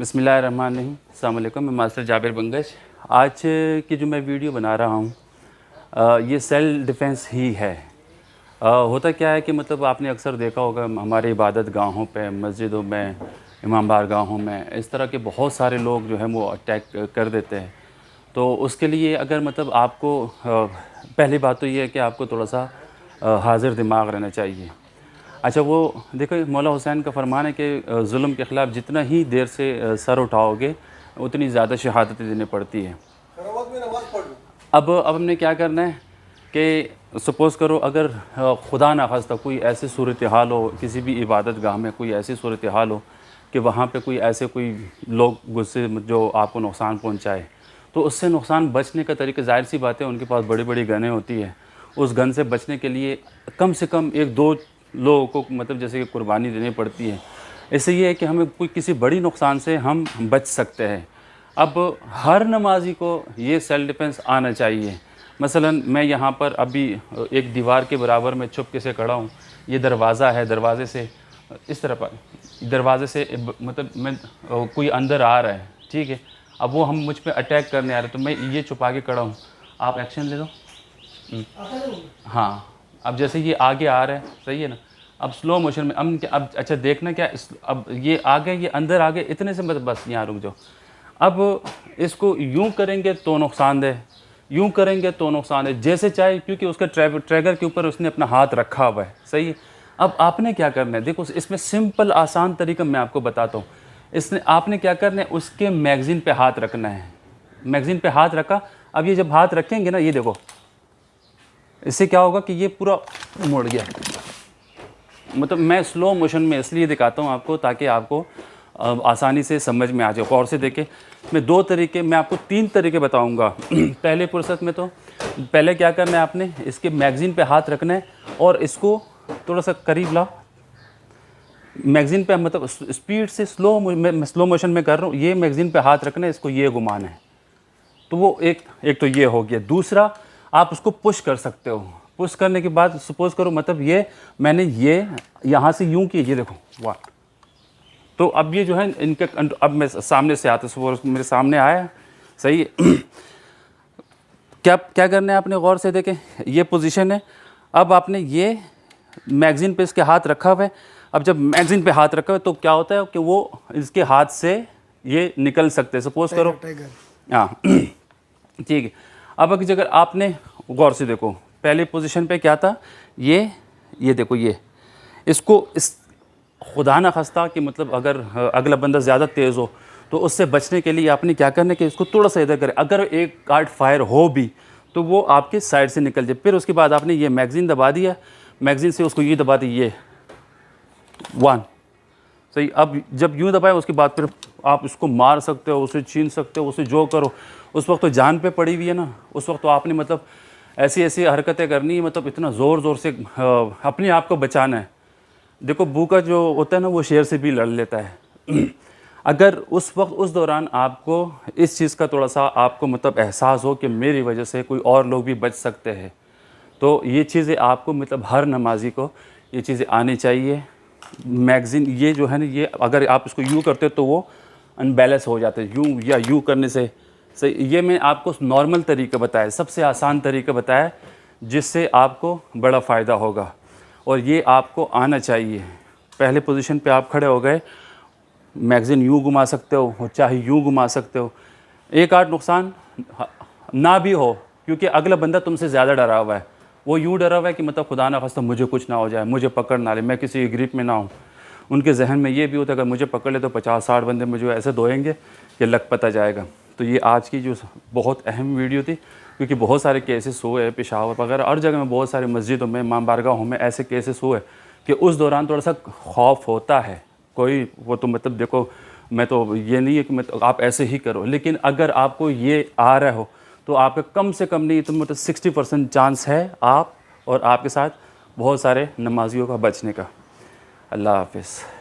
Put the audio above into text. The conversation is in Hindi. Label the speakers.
Speaker 1: बिस्मिल्लाहिर्रहमानिर्रहीम। अस्सलाम वालेकुम। मैं मास्टर जाबिर बंगश। आज की जो मैं वीडियो बना रहा हूँ ये सेल्फ डिफेंस ही है। होता क्या है कि मतलब आपने अक्सर देखा होगा हमारे इबादत गाहों पे, मस्जिदों में, इमाम बारगाहों में इस तरह के बहुत सारे लोग जो हैं वो अटैक कर देते हैं। तो उसके लिए अगर मतलब आपको पहली बात तो ये है कि आपको थोड़ा सा हाज़िर दिमाग रहना चाहिए। अच्छा, वो देखो मौला हुसैन का फरमान है कि जुल्म के ख़िलाफ़ जितना ही देर से सर उठाओगे उतनी ज़्यादा शहादतें देनी पड़ती हैं। अब हमने क्या करना है कि सपोज़ करो अगर खुदा ना खास्ता कोई ऐसी सूरत हाल हो, किसी भी इबादत गाह में कोई ऐसी सूरत हाल हो कि वहाँ पे कोई ऐसे कोई लोग गुस्से जो आपको नुकसान पहुँचाए, तो उससे नुकसान बचने का तरीका ज़ाहिर सी बात है उनके पास बड़ी बड़ी गनें होती है। उस गन से बचने के लिए कम से कम एक दो लोगों को मतलब जैसे कि कुर्बानी देनी पड़ती है। इससे ये है कि हमें कोई किसी बड़ी नुकसान से हम बच सकते हैं। अब हर नमाजी को ये सेल्फ डिफेंस आना चाहिए। मसलन मैं यहाँ पर अभी एक दीवार के बराबर में चुपके से खड़ा हूँ। ये दरवाज़ा है, दरवाज़े से इस तरफ दरवाज़े से मतलब मैं कोई अंदर आ रहा है, ठीक है। अब वो हम मुझ पे अटैक करने आ रहे हैं, तो मैं ये छुपा के खड़ा हूँ। आप एक्शन ले लो। हाँ, अब जैसे ये आगे आ रहा है, सही है ना। अब स्लो मोशन में अब अच्छा देखना क्या अब ये आ गए, ये अंदर आ गए, इतने से मतलब बस यहाँ रुक जाओ। अब इसको यूं करेंगे तो नुकसानदेह, यूं करेंगे तो नुकसानदेह, जैसे चाहे, क्योंकि उसका ट्रैगर के ऊपर उसने अपना हाथ रखा हुआ है, सही है। अब आपने क्या करना है, देखो इसमें सिंपल आसान तरीका मैं आपको बताता हूँ। इसने आपने क्या करना है, उसके मैगज़ीन पे हाथ रखना है। मैगज़ीन पे हाथ रखा। अब ये जब हाथ रखेंगे ना, ये देखो इससे क्या होगा कि ये पूरा मुड़ गया। मतलब मैं स्लो मोशन में इसलिए दिखाता हूँ आपको ताकि आपको आसानी से समझ में आ जाए। और से देखें, मैं आपको 3 तरीके बताऊँगा। पहले फुर्सत में तो पहले क्या करना है, आपने इसके मैगज़ीन पे हाथ रखना है और इसको थोड़ा सा करीब लाओ। मैगज़ीन पे मतलब स्पीड से स्लो मोशन में कर रहा हूँ। ये मैगज़ीन पे हाथ रखना है, इसको ये घुमाना है। तो वो एक तो ये हो गया। दूसरा, आप उसको पुश कर सकते हो। पुश करने के बाद सपोज़ करो मतलब ये मैंने ये यहाँ से यूं किया, ये देखो वाह। तो अब ये जो है इनके अब मैं सामने से आता हूँ, मेरे सामने आया, सही है। क्या क्या करना है आपने, गौर से देखें, ये पोजीशन है। अब आपने ये मैगज़ीन पे इसके हाथ रखा हुआ है। अब जब मैगज़ीन पे हाथ रखा हुआ है तो क्या होता है कि वो इसके हाथ से ये निकल सकते हैं, सपोज़ करो। हाँ, ठीक है। अब अगर आपने गौर से देखो, पहली पोजीशन पे क्या था, ये देखो, ये इसको इस खुदा ना खास्ता कि मतलब अगर अगला बंदा ज़्यादा तेज़ हो तो उससे बचने के लिए आपने क्या करना है कि इसको थोड़ा सा इधर करें। अगर एक कार्ड फायर हो भी तो वो आपके साइड से निकल जाए। फिर उसके बाद आपने ये मैगज़ीन दबा दिया, मैगज़ीन से उसको ये दबा दी, ये 1, सही। अब जब यूँ दबाए उसके बाद फिर आप उसको मार सकते हो, उसे छीन सकते हो, उसे जो करो। उस वक्त तो जान पे पड़ी हुई है ना, उस वक्त तो आपने मतलब ऐसी ऐसी हरकतें करनी है, मतलब इतना ज़ोर ज़ोर से अपने आप को बचाना है। देखो भूखा जो होता है ना, वो शेर से भी लड़ लेता है। अगर उस वक्त उस दौरान आपको इस चीज़ का थोड़ा सा आपको मतलब एहसास हो कि मेरी वजह से कोई और लोग भी बच सकते हैं, तो ये चीज़ें आपको मतलब हर नमाजी को ये चीज़ें आनी चाहिए। मैगज़ीन ये जो है ना, ये अगर आप इसको यूँ करते हो तो वो अनबैलेंस हो जाते हैं, यूँ या यूँ करने से, सही। ये मैं आपको नॉर्मल तरीका बताया, सबसे आसान तरीका बताया जिससे आपको बड़ा फ़ायदा होगा, और ये आपको आना चाहिए। पहले पोजीशन पे आप खड़े हो गए, मैगज़ीन यूँ घुमा सकते हो, चाहे यूँ घुमा सकते हो। एक आध नुकसान ना भी हो, क्योंकि अगला बंदा तुमसे ज़्यादा डरा हुआ है। वो यूँ डरा हुआ है कि मतलब खुदा ना खास्ता मुझे कुछ ना हो जाए, मुझे पकड़ ना ले, मैं किसी ग्रिप में ना हूँ। उनके जहन में ये भी होता है अगर मुझे पकड़ ले तो 50-60 बंदे मुझे ऐसे धोएंगे कि लग पता जाएगा। तो ये आज की जो बहुत अहम वीडियो थी, क्योंकि बहुत सारे केसेस हुए हैं पेशावर वगैरह, हर जगह में, बहुत सारी मस्जिदों में, इमाम बारगाहों में ऐसे केसेस हुए कि उस दौरान थोड़ा सा खौफ होता है। कोई वो तो मतलब देखो, मैं तो ये नहीं है कि मैं तो आप ऐसे ही करो, लेकिन अगर आपको ये आ रहा हो तो आपका कम से कम नहीं तो मतलब 60% चांस है आप और आपके साथ बहुत सारे नमाजियों का बचने का। अल्लाह हाफ़िज़।